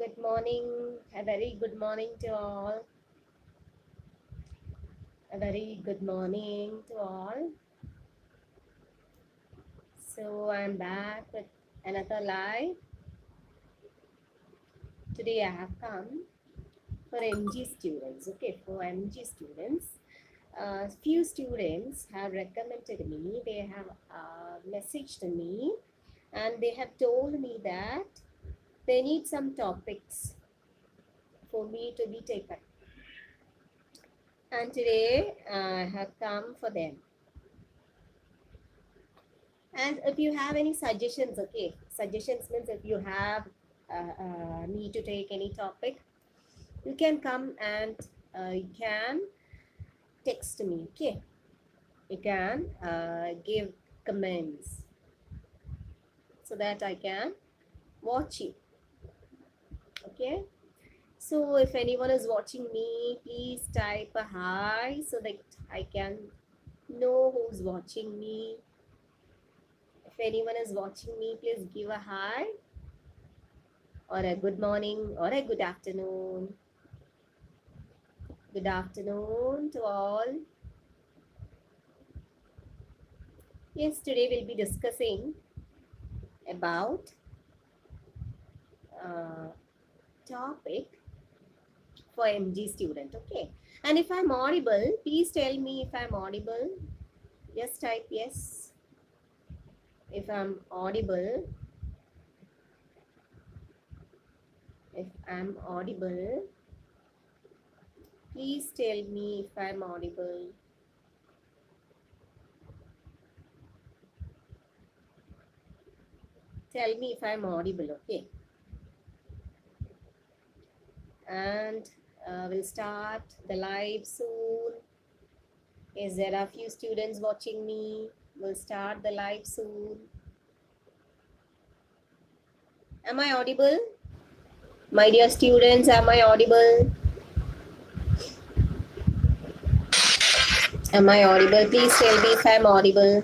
Good morning. A very good morning to all. A very good morning to all. So I'm back with another live. Today I have come for MG students. Okay, for MG students. Few students have recommended me. They have messaged me and they have told me that they need some topics for me to be taken. And today I have come for them. And if you have any suggestions, okay, suggestions means if you have need to take any topic, you can come and you can text me, okay? You can give comments so that I can watch you, okay? So if anyone is watching me, please type a hi so that I can know who's watching me. If anyone is watching me, please give a hi or a good morning or a good afternoon. Good afternoon to all. Yes, today we'll be discussing about topic for MG student, okay? And if I'm audible, please tell me if I'm audible. Just type yes. If I'm audible. If I'm audible, please tell me if I'm audible. Tell me if I'm audible, okay? And we'll start the live soon. Yes, there are a few students watching me. We'll start the live soon. Am I audible? My dear students, am I audible? Am I audible? Please tell me if I'm audible.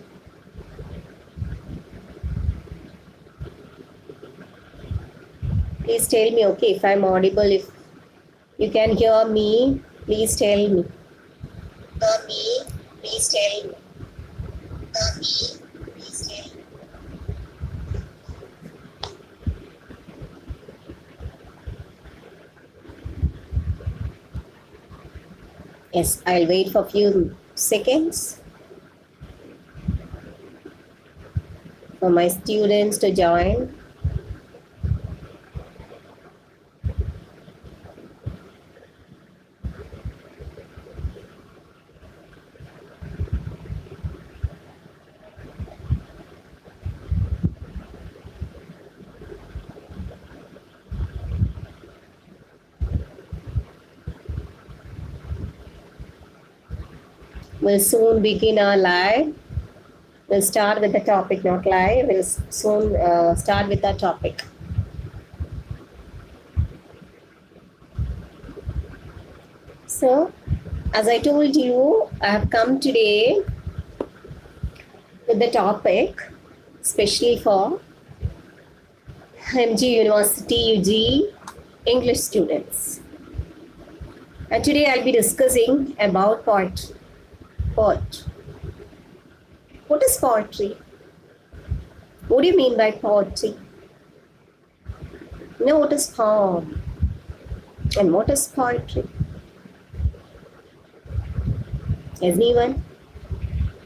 Please tell me, okay, if I'm audible. If you can hear me, please tell me. Hear me, please tell me. Hear me, please tell me. Yes, I'll wait for a few seconds for my students to join. We'll soon begin our live. We'll start with the topic, not live. We'll soon start with the topic. So, as I told you, I have come today with the topic, especially for MG University UG English students. And today I'll be discussing about poetry. Poetry. What is poetry? What do you mean by poetry? You know what is poem? And what is poetry? Anyone?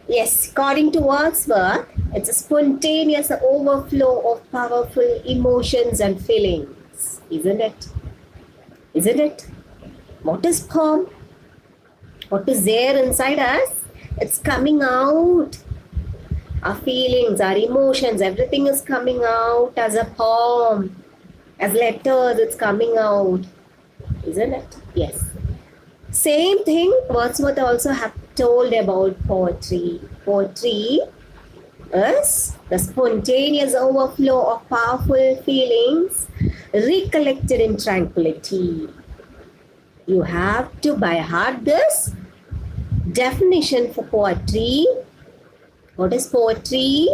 Yes, according to Wordsworth, it's a spontaneous overflow of powerful emotions and feelings. Isn't it? Isn't it? What is poem? What is there inside us? It's coming out. Our feelings, our emotions, everything is coming out as a poem. As letters, it's coming out. Isn't it? Yes. Same thing Wordsworth also have told about poetry. Poetry is the spontaneous overflow of powerful feelings recollected in tranquility. You have to by heart this definition for poetry. What is poetry?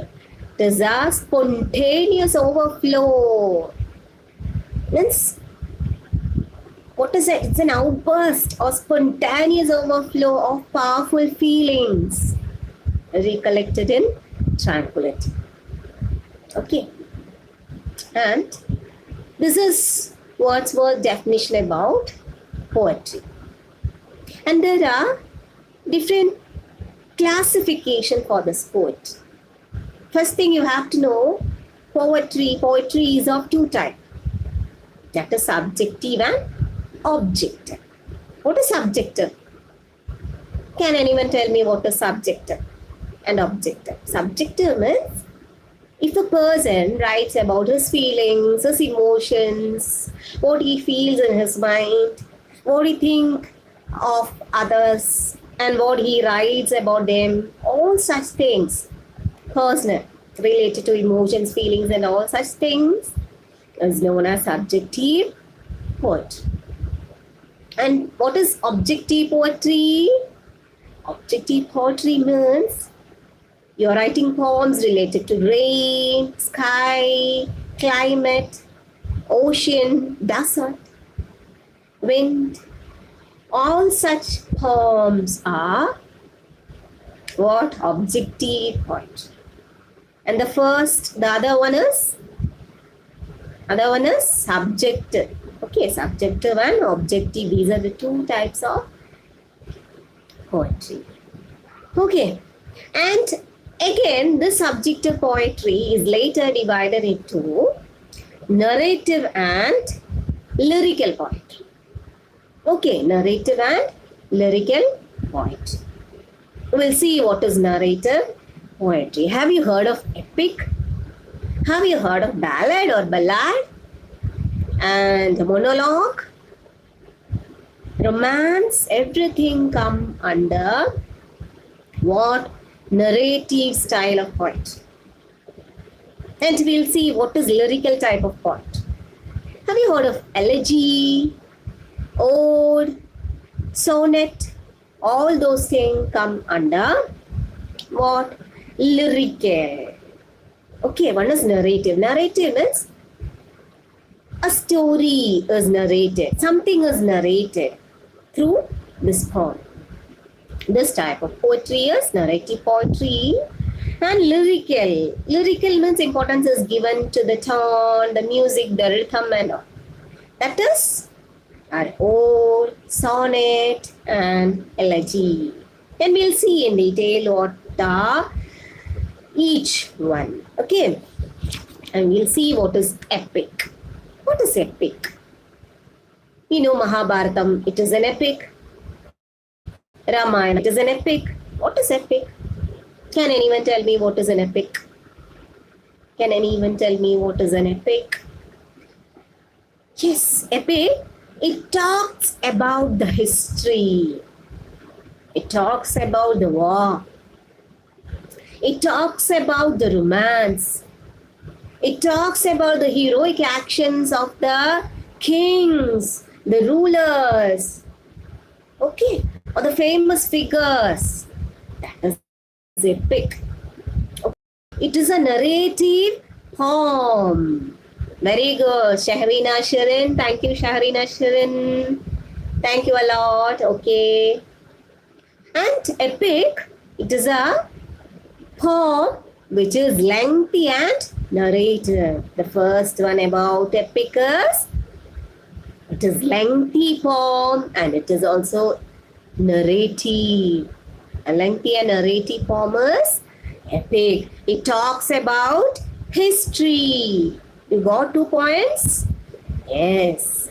It is a spontaneous overflow. Means What is it? It's an outburst or spontaneous overflow of powerful feelings recollected in tranquility. Okay. And this is Wordsworth's definition about poetry. And there are different classification for this poet. First thing you have to know, poetry is of two types. That is subjective and objective. What is subjective? Can anyone tell me what is subjective and objective? Subjective means if a person writes about his feelings, his emotions, what he feels in his mind, what he thinks of others, and what he writes about them, all such things, personal, related to emotions, feelings, and all such things, is known as subjective poetry. And what is objective poetry? Objective poetry means you're writing poems related to rain, sky, climate, ocean, desert, wind. All such poems are what? Objective poetry. And the other one is subjective. Okay, subjective and objective. These are the two types of poetry. Okay, and again, this subjective poetry is later divided into narrative and lyrical poetry. Okay, narrative and lyrical poetry. We'll see what is narrative poetry. Have you heard of epic? Have you heard of ballad or ballad? And monologue? Romance? Everything come under what? Narrative style of poetry. And we'll see what is lyrical type of poetry. Have you heard of elegy, ode, sonnet? All those things come under what? Lyrical. Okay, one is narrative. Narrative means a story is narrated. Something is narrated through this poem. This type of poetry is narrative poetry. And lyrical. Lyrical means importance is given to the tone, the music, the rhythm and all. That is our ode, sonnet and elegy. And we'll see in detail what are each one. Okay. And we'll see what is epic. What is epic? You know Mahabharatam, it is an epic. Ramayana, it is an epic. What is epic? Can anyone tell me what is an epic? Can anyone tell me what is an epic? Yes, epic. It talks about the history. It talks about the war. It talks about the romance. It talks about the heroic actions of the kings, the rulers, okay, or the famous figures. That is epic. Okay. It is a narrative poem. Very good. Shahrina Shirin. Thank you, Shahrina Shirin. Thank you a lot. Okay. And epic, it is a poem which is lengthy and narrative. The first one about epic is, it is lengthy poem and it is also narrative. A lengthy and narrative poem is epic. It talks about history. You got 2 points? Yes.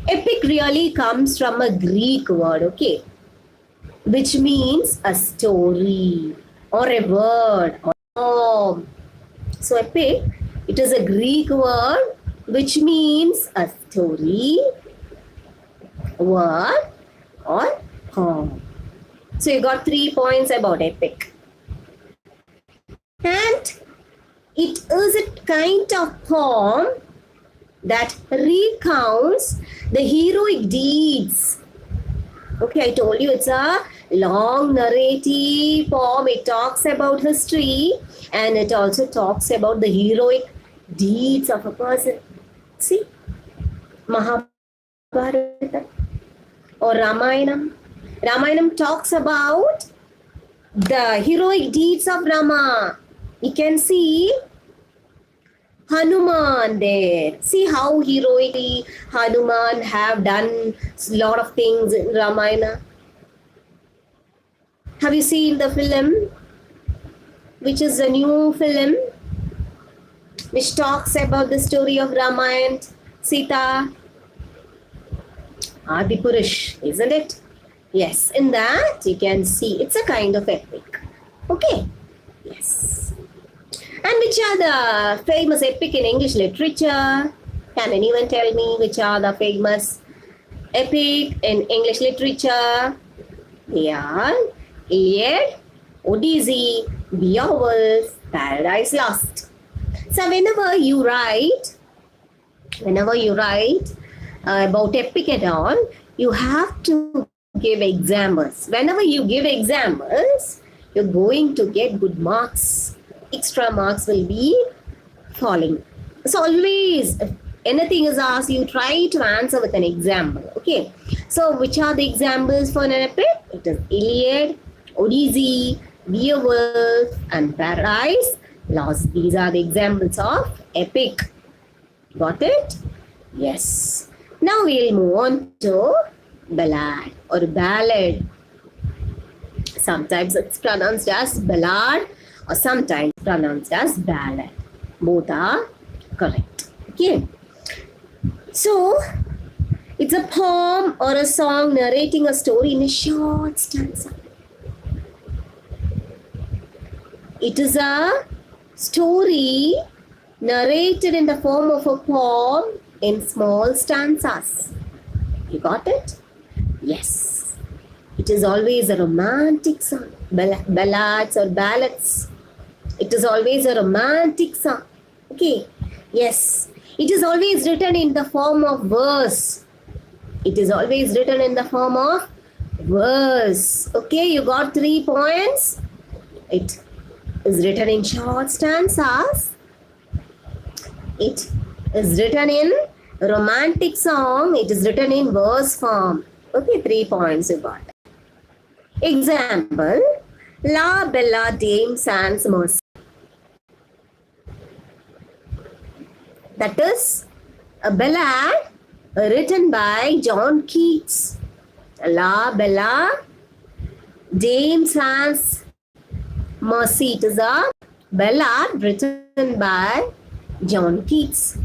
Epic really comes from a Greek word, okay, which means a story or a word or a poem. So epic, it is a Greek word which means a story, word or poem. So you got 3 points about epic. And it is a kind of poem that recounts the heroic deeds. Okay, I told you it's a long narrative poem. It talks about history and it also talks about the heroic deeds of a person. See, Mahabharata Mahabharata or Ramayana. Ramayana talks about the heroic deeds of Rama. You can see Hanuman there. See how heroically Hanuman have done a lot of things in Ramayana. Have you seen the film, which is a new film, which talks about the story of Ramayana, Sita, Adipurush, isn't it? Yes, in that you can see it's a kind of epic. Okay, yes. And which are the famous epic in English literature? Can anyone tell me which are the famous epic in English literature? They are Iliad, Odyssey, Beowulf, Paradise Lost. So whenever you write about epic at all, you have to give examples. Whenever you give examples, you're going to get good marks. Extra marks will be falling. So always, if anything is asked, you try to answer with an example. Okay. So which are the examples for an epic? It is Iliad, Odyssey, Beowulf, and Paradise Lost. These are the examples of epic. Got it? Yes. Now we'll move on to ballad or ballad. Sometimes it's pronounced as ballad or sometimes pronounced as ballad. Both are correct. Okay. So, it's a poem or a song narrating a story in a short stanza. It is a story narrated in the form of a poem in small stanzas. You got it? Yes. It is always a romantic song. Ballads or ballads. It is always a romantic song. Okay. Yes. It is always written in the form of verse. It is always written in the form of verse. Okay, you got 3 points. It is written in short stanzas. It is written in romantic song. It is written in verse form. Okay, 3 points you got. Example, La Bella Dame Sans Mercy. That is a ballad written by John Keats. La Bella Dame Sans Mercy. It is a ballad written by John Keats.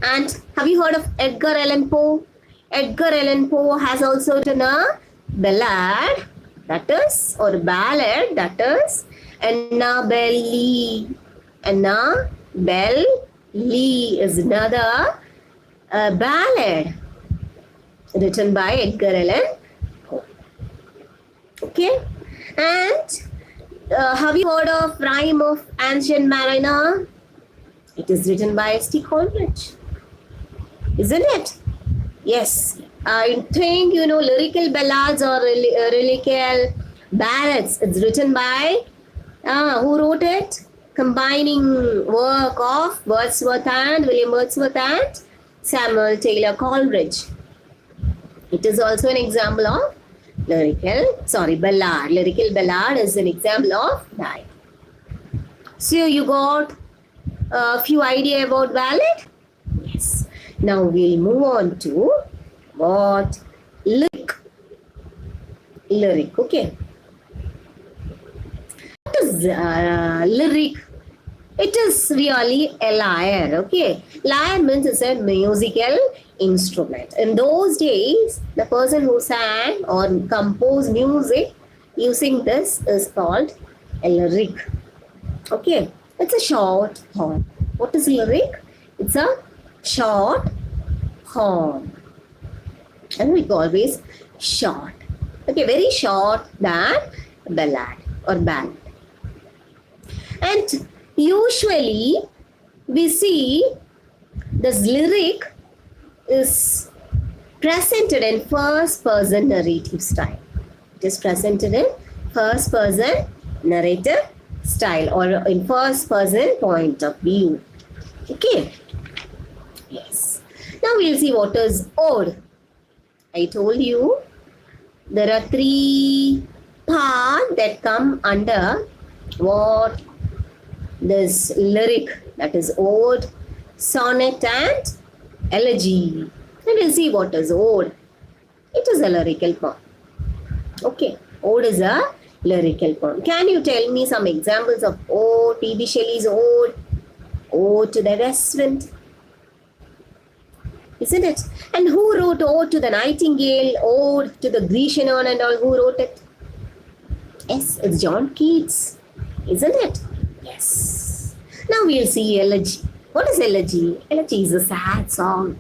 And have you heard of Edgar Allan Poe? Edgar Allan Poe has also written a ballad, that is, or ballad, that is Annabel Lee. Annabel Lee is another ballad written by Edgar Allan Poe. Okay, and have you heard of Rime of Ancient Mariner? It is written by S.T. Coleridge, isn't it? Yes, I think you know lyrical ballads or lyrical ballads. It's written by who wrote it? Combining work of Wordsworth and William Wordsworth and Samuel Taylor Coleridge. It is also an example of ballad. Lyrical ballad is an example of that. So you got a few idea about ballad? Yes. Now we'll move on to what? Lyric. Lyric, okay. What is lyric? It is really a lyre, okay. Lyre means it's a musical instrument. In those days, the person who sang or composed music using this is called a lyric. Okay, it's a short poem. What is lyric? It's a short poem. And we always short. Okay, very short than ballad or ballad. And usually we see this lyric is presented in first person narrative style. It is presented in first person narrative style or in first person point of view. Okay. Yes. Now we'll see what is ode. I told you there are three parts that come under what this lyric, that is ode, sonnet and elegy. And we'll see what is ode. It is a lyrical poem. Okay, ode is a lyrical poem. Can you tell me some examples of ode? P.B. Shelley's ode, ode to the west wind, isn't it? And who wrote ode to the nightingale, ode to the Grecian urn and all? Who wrote it? Yes, it's John Keats, isn't it? Yes. Now we'll see elegy. What is elegy? Elegy is a sad song.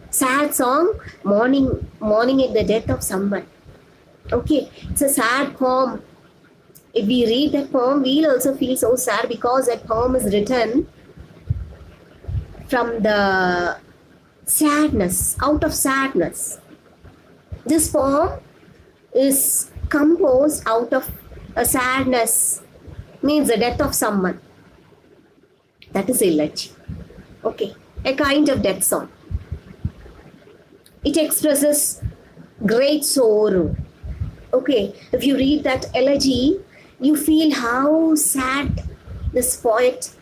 Sad song, mourning at the death of someone. Okay, it's a sad poem. If we read that poem, we'll also feel so sad because that poem is written from the sadness, out of sadness. This poem is composed out of a sadness, means the death of someone. That is elegy. Okay, a kind of death song. It expresses great sorrow. Okay, if you read that elegy, you feel how sad this poet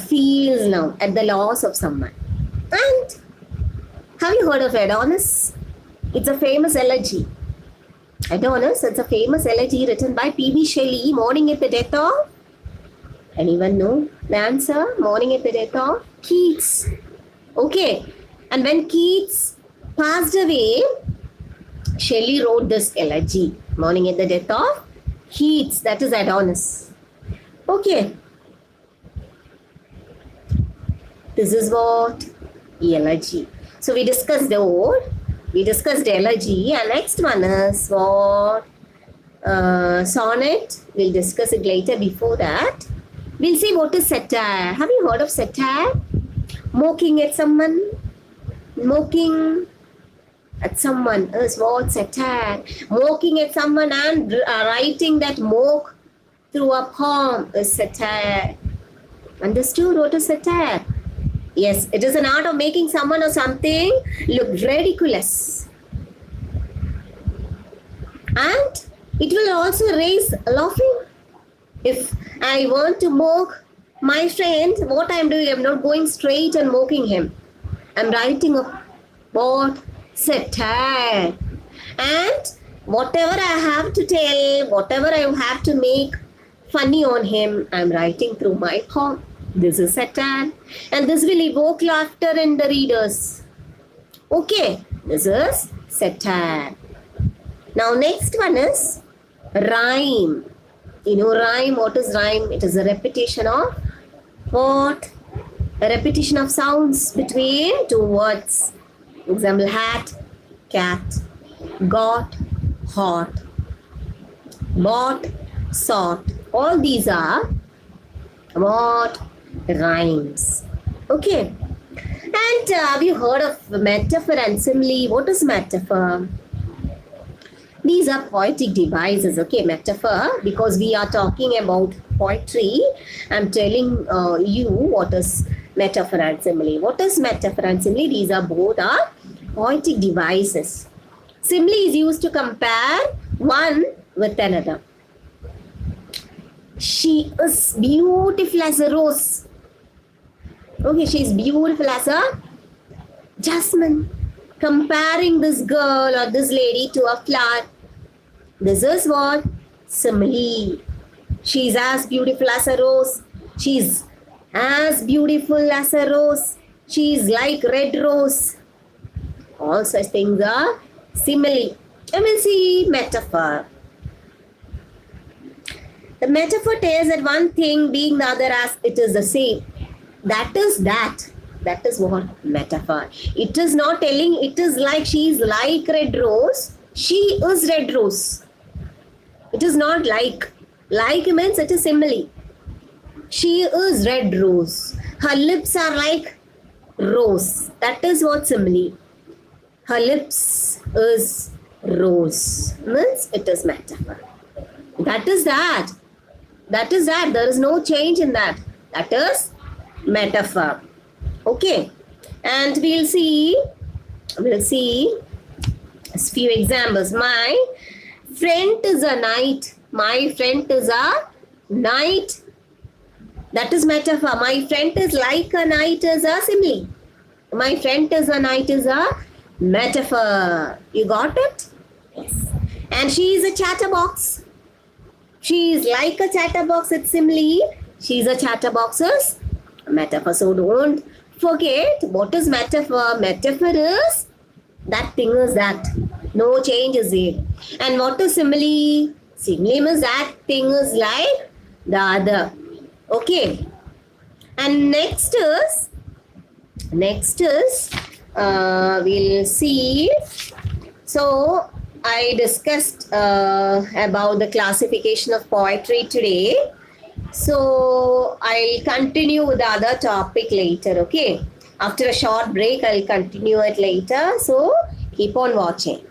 feels now at the loss of someone. And have you heard of Adonis? It's a famous elegy. Adonis, it's a famous elegy written by P.B. Shelley, mourning at the death of, anyone know the answer? Mourning at the death of Keats. Okay, and when Keats passed away, Shelley wrote this elegy, mourning at the death of Keats, that is Adonis. Okay, this is what elegy. So we discussed the ode, we discussed elegy, and next one is what? Sonnet. We'll discuss it later. Before that, we'll see what is satire. Have you heard of satire? Mocking at someone. Mocking at someone is what? Satire. Mocking at someone and writing that mock through a poem is satire. Understood what is satire? Yes, it is an art of making someone or something look ridiculous. And it will also raise laughing. If I want to mock my friend, what I am doing, I am not going straight and mocking him. I am writing a what? Satire. And whatever I have to tell, whatever I have to make funny on him, I am writing through my poem. This is satire, and this will evoke laughter in the readers. Okay, this is satire. Now next one is rhyme. You know rhyme, what is rhyme? It is a repetition of what? A repetition of sounds between two words. Example, hat, cat, got, hot, bought, sought. All these are what? Rhymes. Okay. And have you heard of metaphor and simile? What is metaphor? These are poetic devices. Okay, metaphor, because we are talking about poetry. I'm telling you what is metaphor and simile. What is metaphor and simile? These are both are poetic devices. Simile is used to compare one with another. She is beautiful as a rose. Okay, she is beautiful as a jasmine. Comparing this girl or this lady to a flower. This is what? Simile. She is as beautiful as a rose. She is as beautiful as a rose. She is like red rose. All such things are simile. And we'll see metaphor. The metaphor tells that one thing being the other as it is the same. That is that. That is what metaphor. It is not telling it is like she is like red rose. She is red rose. It is not like. Like means it is simile. She is red rose. Her lips are like rose. That is what simile. Her lips is rose. Means it is metaphor. That is that. That is that. There is no change in that. That is metaphor. Okay. And we'll see a few examples. My friend is a knight. My friend is a knight. That is metaphor. My friend is like a knight is a simile. My friend is a knight is a metaphor. You got it? Yes. And she is a chatterbox. She is like a chatterbox. It's simile. She is a chatterbox's metaphor. So don't forget what is metaphor. Metaphor is that thing is that. No change is there. And what is simile? Simile means that thing is like the other. Okay. And next is we'll see. So I discussed about the classification of poetry today. So I'll continue with the other topic later. Okay. After a short break, I'll continue it later. So keep on watching.